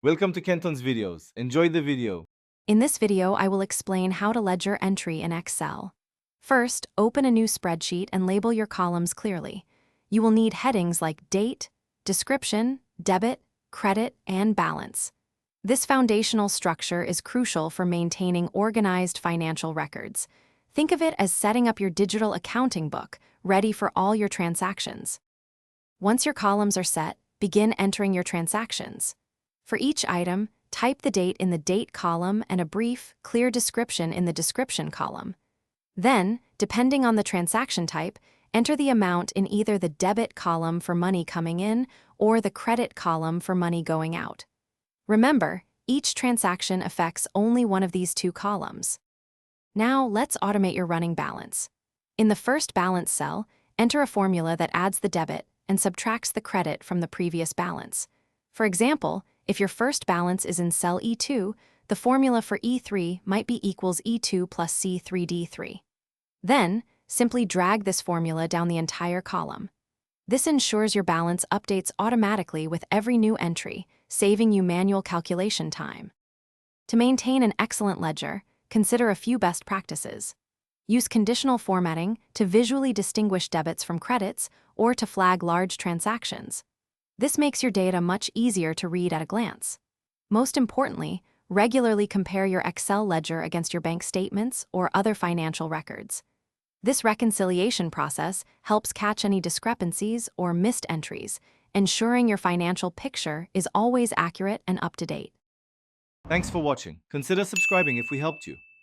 Welcome to Kenton's videos. Enjoy the video. In this video, I will explain how to ledger entry in Excel. First, open a new spreadsheet and label your columns clearly. You will need headings like date, description, debit, credit, and balance. This foundational structure is crucial for maintaining organized financial records. Think of it as setting up your digital accounting book, ready for all your transactions. Once your columns are set, begin entering your transactions. For each item, type the date in the date column and a brief, clear description in the description column. Then, depending on the transaction type, enter the amount in either the debit column for money coming in or the credit column for money going out. Remember, each transaction affects only one of these two columns. Now, let's automate your running balance. In the first balance cell, enter a formula that adds the debit and subtracts the credit from the previous balance. For example, if your first balance is in cell E2, the formula for E3 might be equals E2 plus C3D3. Then, simply drag this formula down the entire column. This ensures your balance updates automatically with every new entry, saving you manual calculation time. To maintain an excellent ledger, consider a few best practices. Use conditional formatting to visually distinguish debits from credits or to flag large transactions. This makes your data much easier to read at a glance. Most importantly, regularly compare your Excel ledger against your bank statements or other financial records. This reconciliation process helps catch any discrepancies or missed entries, ensuring your financial picture is always accurate and up to date. Thanks for watching. Consider subscribing if we helped you.